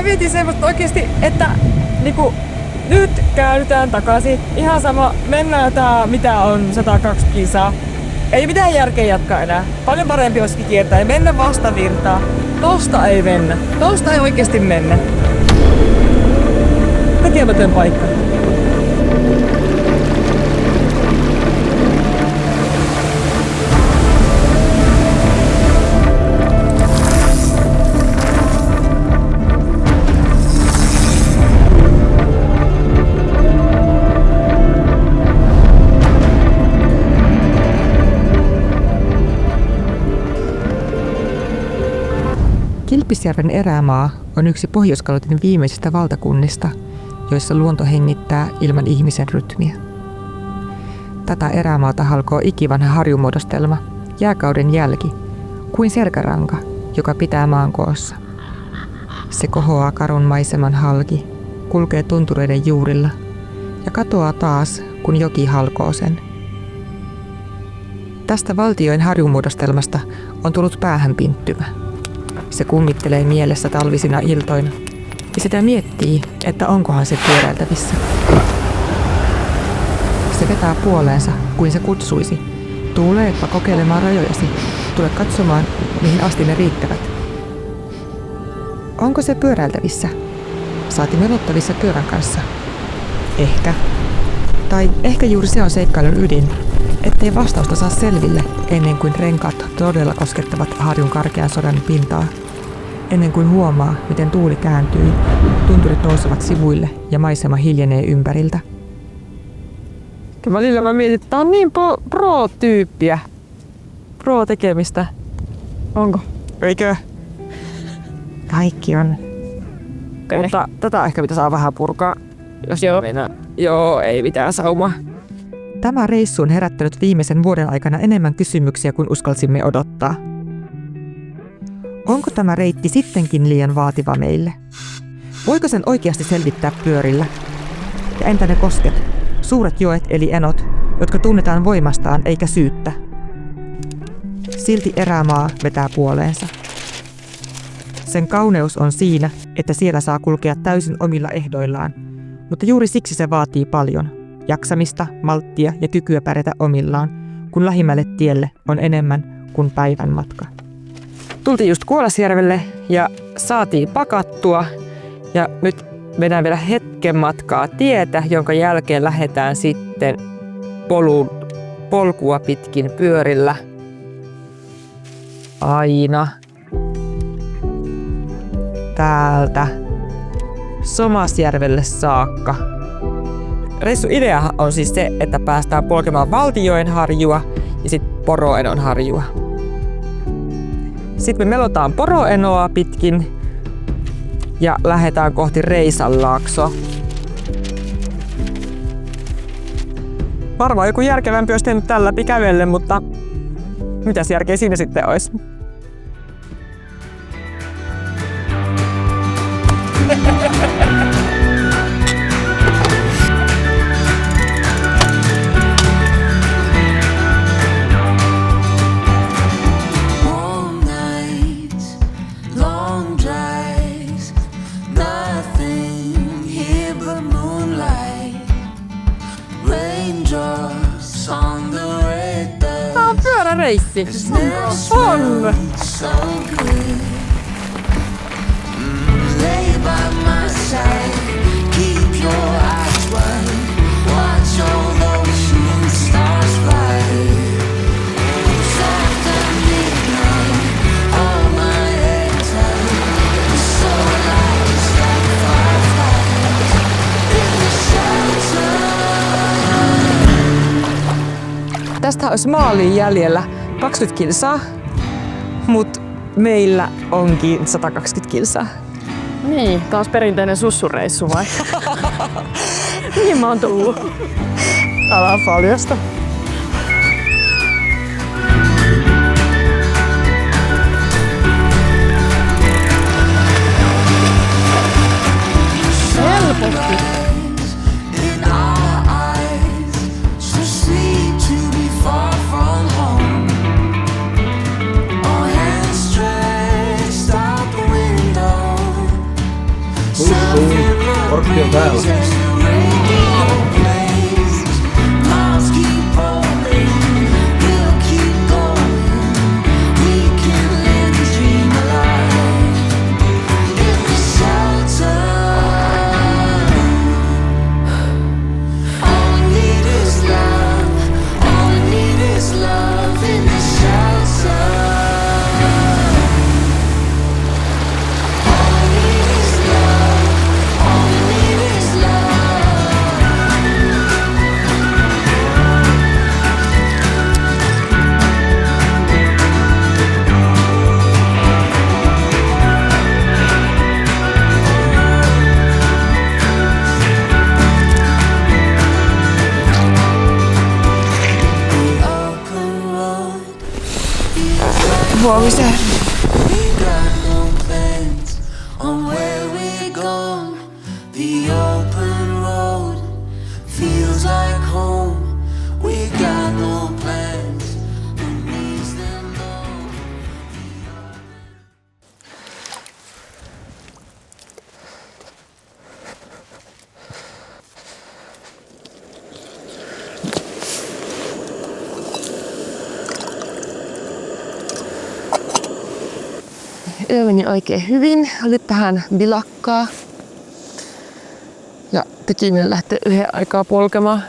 mietin semmoista oikeesti, että niinku, nyt käännytään takaisin. Ihan sama, mennään tää mitä on 102 kilsaa. Ei mitään järkeä jatkaa enää. Paljon parempi olisikin kiertää ja mennä vastavirtaan. Tosta ei mennä. Tosta ei oikeesti mennä. Tekemätön paikka. Kilpisjärven erämaa on yksi Pohjois-Kalotin viimeisistä valtakunnista, joissa luonto hengittää ilman ihmisen rytmiä. Tätä erämaata halkoo ikivanha harjumuodostelma, jääkauden jälki, kuin selkäranka, joka pitää maan koossa. Se kohoaa karun maiseman halki, kulkee tuntureiden juurilla ja katoaa taas, kun joki halkoo sen. Tästä valtioiden harjumuodostelmasta on tullut päähänpinttymä. Se kummittelee mielessä talvisina iltoina ja sitä miettii, että onkohan se pyöräiltävissä. Se vetää puoleensa, kuin se kutsuisi. Tuleepa kokeilemaan rajojasi. Tule katsomaan, mihin asti ne riittävät. Onko se pyöräiltävissä? Saati melottavissa pyörän kanssa? Ehkä. Tai ehkä juuri se on seikkailun ydin, ettei vastausta saa selville ennen kuin renkaat todella koskettavat harjun karkean sodan pintaa. Ennen kuin huomaa, miten tuuli kääntyy, tunturit nousevat sivuille ja maisema hiljenee ympäriltä. Välillä mä mietin, että tää on niin pro-tyyppiä. Pro-tekemistä. Onko? Eikö? Kaikki on. Okay. Mutta tätä ehkä pitäisi vähän purkaa. Jos joo, mennään. Joo, ei mitään saumaa. Tämä reissu on herättänyt viimeisen vuoden aikana enemmän kysymyksiä kuin uskalsimme odottaa. Onko tämä reitti sittenkin liian vaativa meille? Voiko sen oikeasti selvittää pyörillä? Ja entä ne kosket, suuret joet eli enot, jotka tunnetaan voimastaan eikä syyttä? Silti erämaa vetää puoleensa. Sen kauneus on siinä, että siellä saa kulkea täysin omilla ehdoillaan, mutta juuri siksi se vaatii paljon. Jaksamista, malttia ja kykyä pärjätä omillaan, kun lähimmälle tielle on enemmän kuin päivän matka. Tultiin just Kuolasjärvelle ja saatiin pakattua ja nyt mennään vielä hetken matkaa tietä, jonka jälkeen lähdetään sitten polkua pitkin pyörillä. Aina täältä Somasjärvelle saakka. Reissun idea on siis se, että päästään polkemaan Valtioen harjua ja sitten Poroenon harjua. Sitten me melotaan Poroenoa pitkin ja lähdetään kohti Reisanlaaksoa. Varmaan joku järkevämpi olisi tehnyt tällä läpi kävellen, mutta mitäs järkeä siinä sitten olisi? Reissi. On! Tästä olisi maaliin jäljellä 20 kilsaa, mutta meillä onkin 120 kilsaa. Niin, taas perinteinen sussureissu vai? Niin mä oon tullut. Älä paljasta. Helposti. Korkki on täällä. Huomiseen. Yö meni oikein hyvin, oli vähän vilakkaa. Ja teki meille lähteä yhden aikaa polkemaan.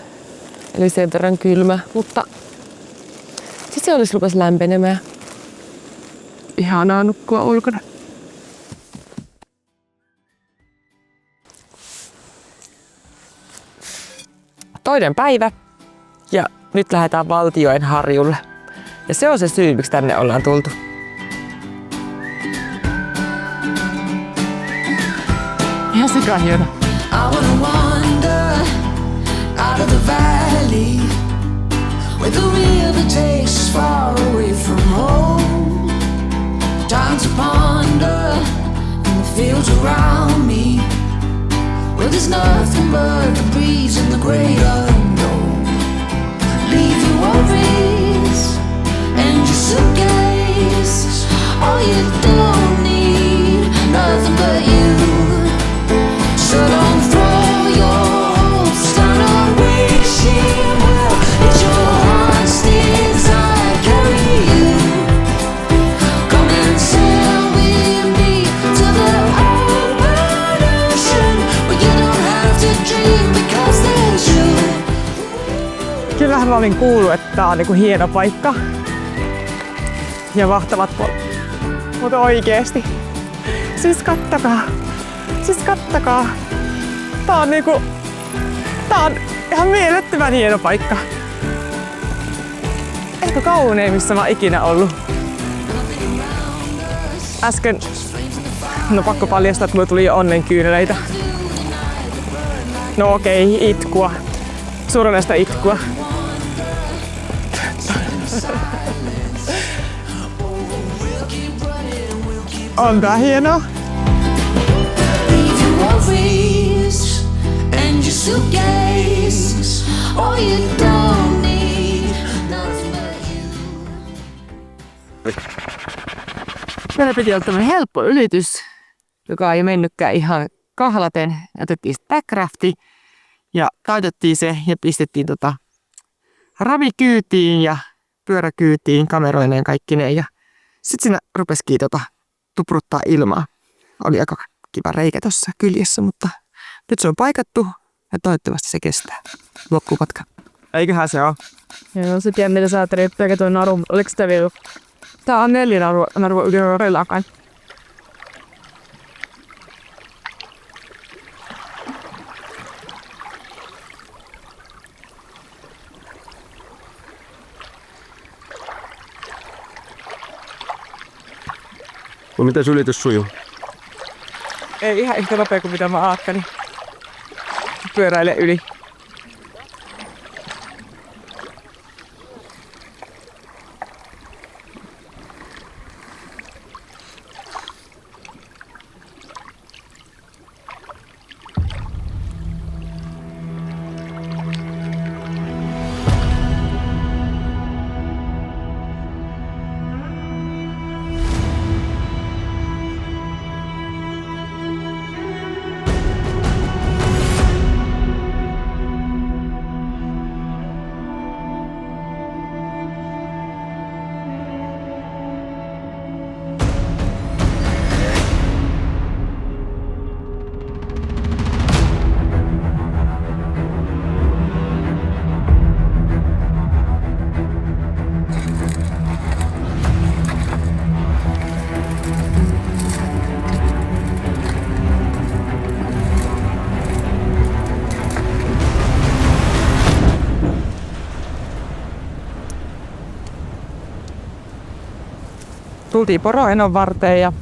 Eli sen verran kylmä, mutta sitten se olisi rupesi lämpenemään. Ihanaa nukkua ulkona. Toinen päivä ja nyt lähdetään Valtioen harjulle. Ja se on se syy, miksi tänne ollaan tultu. Ihan sika hieno. I wanna wander out of the valley where the river takes us far away from home. Time to ponder in the fields around me where there's nothing but the breeze and the great unknown. Leave your worries and your suitcase. All you don't need, nothing but you. So don't throw your hopes down on wishing well. Let your heart inside carry you. Come and sail with me to the open ocean where you don't have to dream because there's you. Kyllähän mä olin kuullut, että tää on niinku hieno paikka. Ja mahtavat mutta oikeesti. Siis kattakaa. Tää on ihan mielettömän hieno paikka. Ehkä kauneimmissa mä oon ikinä ollut. Äsken, pakko paljastaa, että mulla tuli jo onnenkyyneleitä. No okei, itkua. Surullista itkua. On tää hienoa. Worries and your suitcase. All you don't need, nothing but you. Meillä piti olla tämmöinen helppo ylitys, joka ei mennytkään ihan kahlaten. Otettiin backrafti ja taitettiin se ja pistettiin ravikyytiin ja pyöräkyytiin kameroineen kaikkineen. Ja sitten siinä rupesikin tupruttaa ilmaa. Oli aika kiva reikä tuossa kyljessä, mutta nyt se on paikattu ja toivottavasti se kestää loppumatka. Eiköhän se ole. Joo, se tiedä mitä sä ajattelit, että tuo naru, oliko sitä vielä? Tää on 4 narua yli relakan. No miten ylitys sujuu? Ei ihan yhtä nopea kuin mitä mä ajattelin. Pyöräile yli. tultiin poroenon varteen ja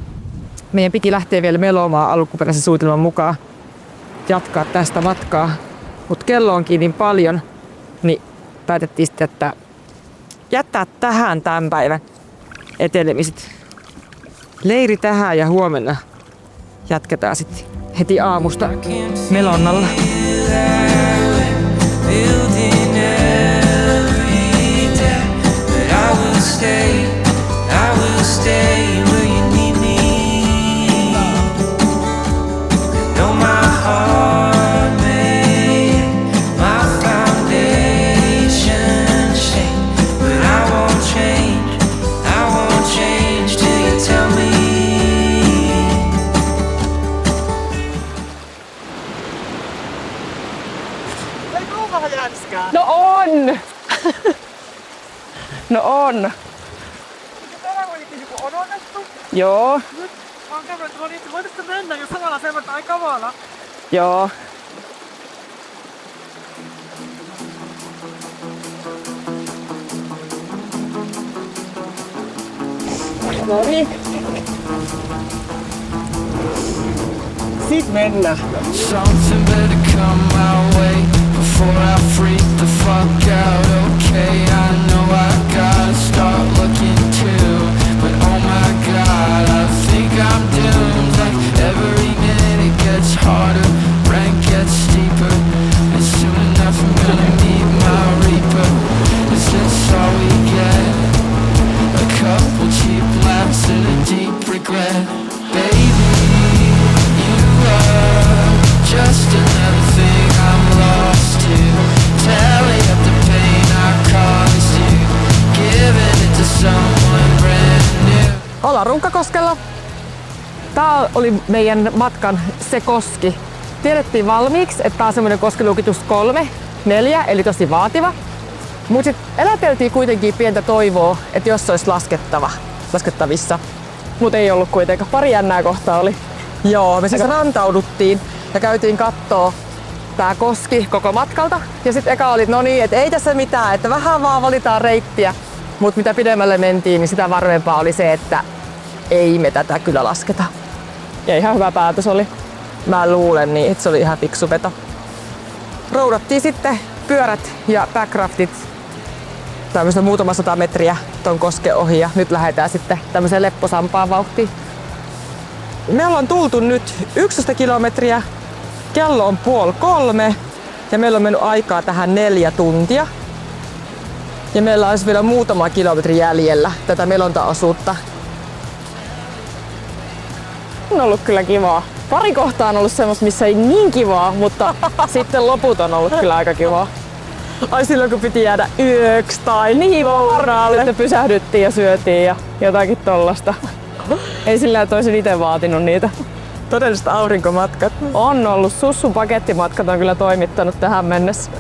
meidän piti lähteä vielä melomaan alkuperäisen suunnitelman mukaan jatkaa tästä matkaa. Mutta kello onkin niin paljon, niin päätettiin sitten, että jättää tähän tämän päivän etenemiset. Leiri tähän ja huomenna jatketaan sitten heti aamusta melonnalla. No on! No on. Täällä on joku odotettu. Joo, Nyt mä oon käydnyt, että voitaisiko mennä jo samalla sen, että aika kamala. joo. No niin. Sit mennään. Something better come my way before I freak the fuck out. Okay, I know I gotta start looking too, but oh my god, I think I'm doomed. Like every minute gets harder, rank gets steeper, and soon enough I'm gonna meet my reaper. Is this all we get? A couple cheap laughs and a deep regret, baby. Just another thing I'm lost to. Tallying up the pain I caused you, giving it to someone brand new. Ollaan Runkkakoskella. Tää oli meidän matkan se koski. Tiedettiin valmiiksi, että tää on semmonen koskiluokitus 3, 4, eli tosi vaativa. Mut sit eläteltiin kuitenkin pientä toivoa, että jos se olisi laskettavissa. Mut ei ollut kuitenkaan. Pari jännää kohtaa oli. Joo, me siis rantauduttiin ja käytiin kattoo tää koski koko matkalta. Ja sit eka oli, no niin, että ei tässä mitään, että vähän vaan valitaan reittiä. Mut mitä pidemmälle mentiin, niin sitä varmempaa oli se, että ei me tätä kyllä lasketa. Ja ihan hyvä päätös oli. Mä luulen niin, että se oli ihan fiksu veto. Roudattiin sitten pyörät ja backraftit tämmöistä muutama 100 metriä ton kosken ohi ja nyt lähdetään sitten tämmöiseen lepposampaan vauhtiin. Me ollaan tultu nyt 11 kilometriä, kello on 2:30 ja meillä on mennyt aikaa tähän 4 tuntia. Ja meillä olisi vielä muutama kilometri jäljellä tätä melontaosuutta. On ollut kyllä kivaa. Pari kohtaa on ollut semmoista, missä ei niin kivaa, mutta sitten loput on ollut kyllä aika kivaa. Ai silloin kun piti jäädä yöksi tai niin vaaraalle, että pysähdyttiin ja syötiin ja jotakin tollasta. Ei sillä toisin itse vaatinut niitä. Todelliset aurinkomatkat. On ollut. Sussun pakettimatkat on kyllä toimittanut tähän mennessä.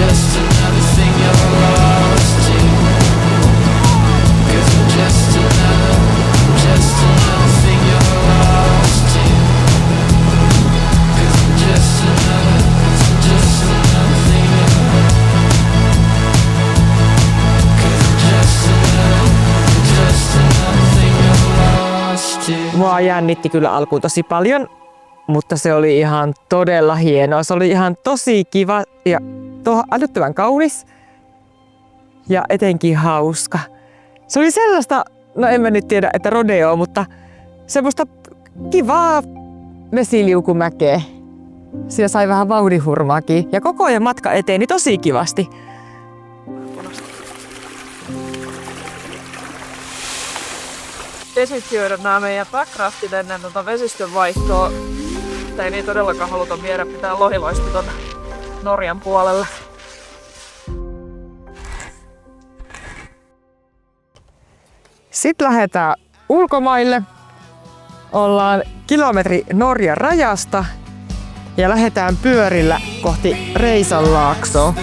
Just another thing you're lost to. 'Cause I'm just another thing you're lost to. 'Cause I'm just another thing you're. 'Cause I'm just another thing you're lost to. Mua jännitti kyllä alkuun tosi paljon, mutta se oli ihan todella hienoa. Se oli ihan tosi kiva ja älyttömän kaunis ja etenkin hauska. Se oli sellaista, no en mä nyt tiedä, että rodeo, mutta semmoista kivaa vesiliukumäkeä. Siinä sai vähän vauhdinhurmaakin ja koko ajan matka eteni tosi kivasti. Desinfioida nämä meidän backraftit ennen vesistön vaihtoa. Ei niin todellakaan haluta viedä mitään lohiloista tuonne Norjan puolelle. Sitten lähdetään ulkomaille. Ollaan kilometri Norjan rajasta ja lähdetään pyörillä kohti Reisanlaaksoa.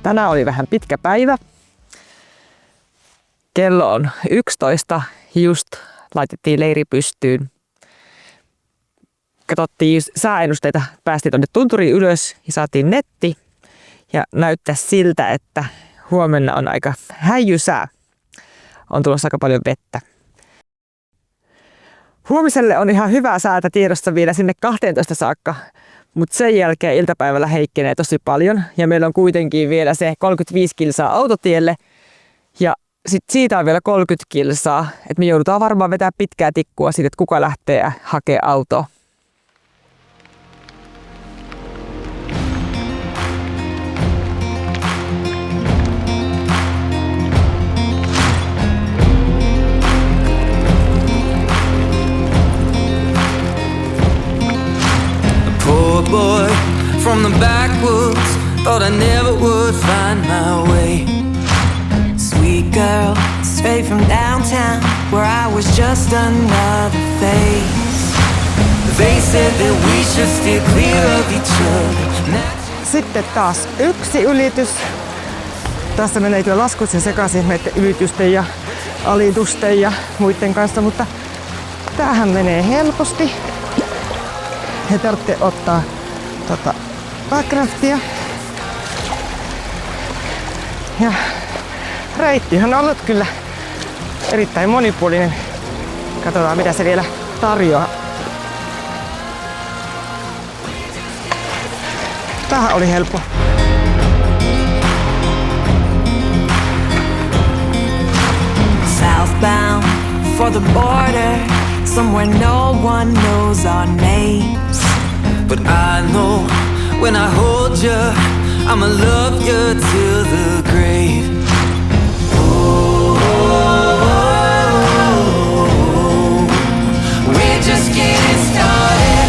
Tänään oli vähän pitkä päivä. Kello on 11. Just laitettiin leiri pystyyn. Katsottiin sääennusteita, päästiin tuonne tunturiin ylös ja saatiin netti. Ja näyttää siltä, että huomenna on aika häijysää. On tulossa aika paljon vettä. Huomiselle on ihan hyvää säätä tiedossa vielä sinne 12 saakka, mutta sen jälkeen iltapäivällä heikkenee tosi paljon. Ja meillä on kuitenkin vielä se 35 kilsaa autotielle ja sitten siitä on vielä 30 kilsaa. Et me joudutaan varmaan vetää pitkää tikkua siitä, että kuka lähtee hakemaan autoa. Poor boy from the backwoods, thought I never would find my way. Sweet girl, straight from downtown, where I was just another face. They said that we should steer clear of each other. Sitten taas yksi ylitys. Tässä menee kyllä laskut sen sekaisin näiden ylitysten ja alitusten ja muiden kanssa, mutta tämähän menee helposti. He tarvitsee ottaa backraftia. Ja reittihan on ollut kyllä erittäin monipuolinen. Katsotaan mitä se vielä tarjoaa. Tämähän oli helppo. Southbound for the border, somewhere no one knows our names. But I know when I hold you, I'ma love you till the grave. Oh, we're just getting started.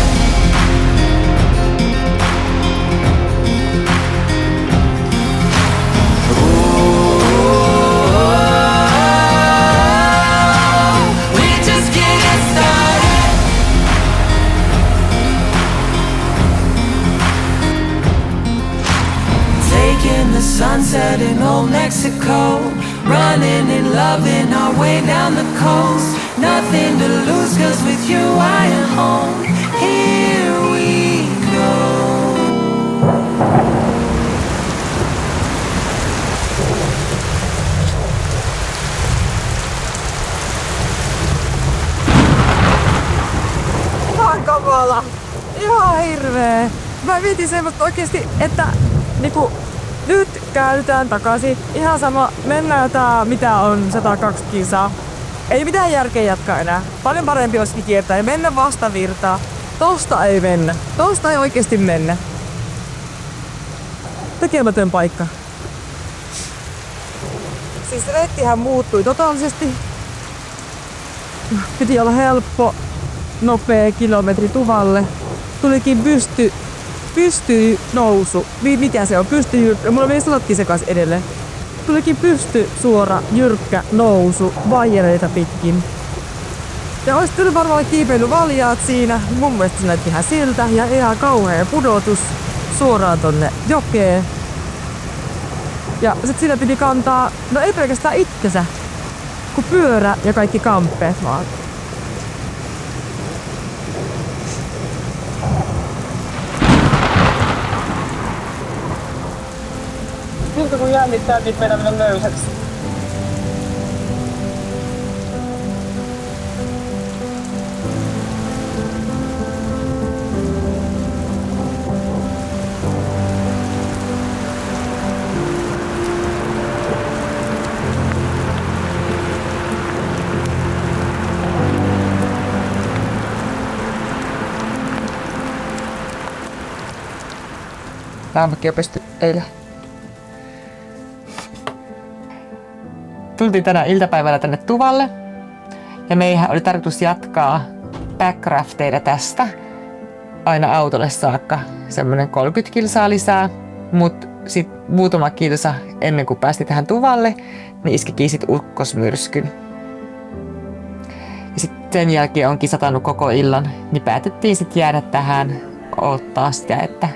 Sunset in old Mexico, running and loving our way down the coast. Nothing to lose, 'cause with you I am home. Here we go. Ihan kamala. Ihan hirveä. Mä mietin semmoista oikeesti, että niinku nyt käydään takaisin. Ihan sama, mennään tää mitä on 120 kilsaa. Ei mitään järkeä jatkaa enää. Paljon parempi olisikin kiertää ja mennä vastavirtaan. Tosta ei mennä. Tosta ei oikeesti mennä. Tekemätön paikka. Siis reittihän muuttui totaalisesti. Piti olla helppo, nopea kilometri Tuvalle. Tulikin pysty nousu. Mikä se on? Mulla meni sanotkin sekas edelleen. Tulikin pysty suora, jyrkkä nousu vaijereita pitkin. Ja ois tullut varmaan kiipeilyt valjaat siinä. Mun mielestä se näytti ihan siltä. Ja ihan kauhea pudotus suoraan tonne jokeen. Ja sit siinä piti kantaa, no ei pelkästään itsensä, kun pyörä ja kaikki kamppeet vaan. Siltä kun jännittää, niin meidän mennä löysäksi. Lämpäkin on pesty eilen. Tultiin tänään iltapäivällä tänne Tuvalle. Ja meihän oli tarkoitus jatkaa backrafteilla tästä aina autolle saakka. Semmonen 30 kilsaa lisää. Mut sit muutama kilsa ennen kuin päästiin tähän Tuvalle, niin iskikin sit ukkosmyrskyn. Ja sit sen jälkeen onkin satanut koko illan, niin päätettiin sit jäädä tähän odottaa sitä, että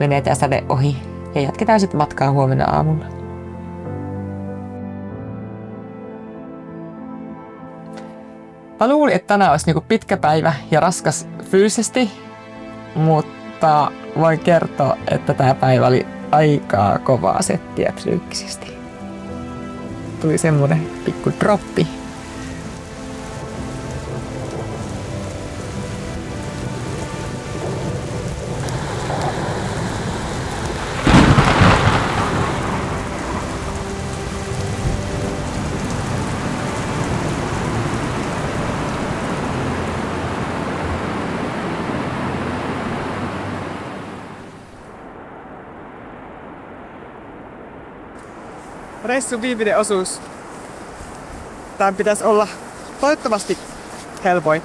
menee tää sade ohi. Ja jatketaan sitten matkaa huomenna aamulla. Mä luulin, että tänään olisi niinku pitkä päivä ja raskas fyysisesti, mutta voin kertoa, että tämä päivä oli aika kovaa settiä psyykkisesti. Tuli semmonen pikku droppi. Reissun viimeinen osuus. Tämän pitäisi olla toivottavasti helpoin.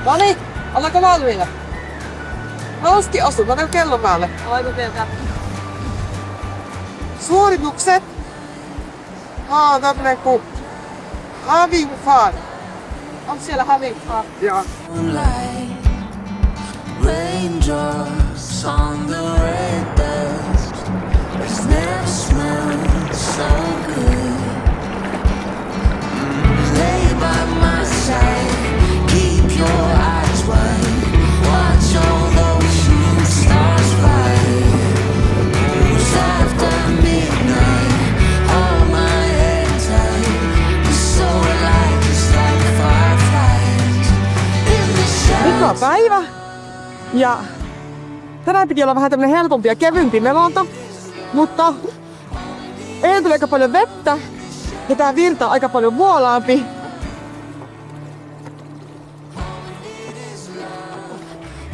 Noniin, ollaanko valmiina? Hauski osu, mä menen kellon päälle. Oliko teiltä? Suoritukset. Tämmönen kuin having fun. Onko siellä having fun? Joo. Moonlight, raindrops on the red dust. It's never smelled so good. Lay by my side, keep your eyes wide. Watch all those shooting stars fly. Who's after midnight? Hold my head tight. We're so alike, just like fireflies in the shadows. Hyvä päivä. Ja tänään piti olla vähän tämmönen helpompi ja kevyempi melonta, mutta eilen tuli aika paljon vettä ja tää virta on aika paljon vuolaampi.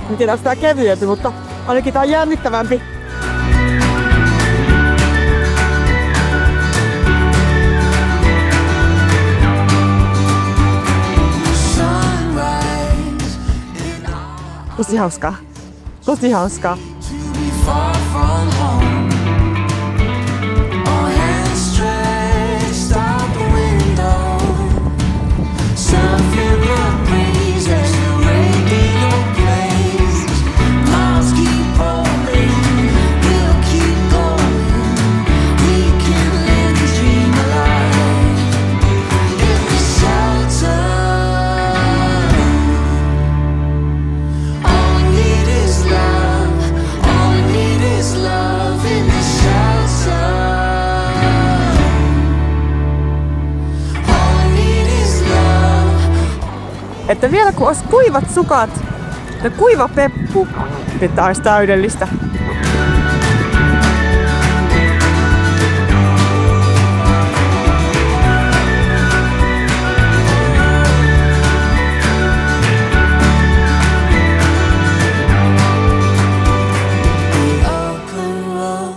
En tiedä, onko tää kevyempi, mutta ainakin tää on jännittävämpi. Sunrise in Tosi hauskaa. Tosi hauskaa. to be far from home. All hands stretched out the window. Surfing the breeze as the radio plays. Miles keep rolling, we'll keep going. We can live the dream alive in the shelter. All we need is love. All we need is love in the shelter. All we need is love. Että vielä kun olisi kuivat sukat ja kuiva peppu, niin tää olisi täydellistä.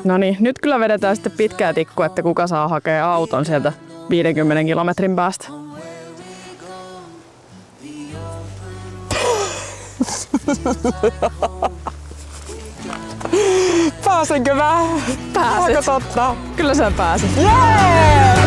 No niin, nyt kyllä vedetään sitten pitkää tikkua, että kuka saa hakea auton sieltä 50 kilometrin päästä. Pääsenkö mä? Pääset. Onko totta? Kyllä sä pääset. Jee!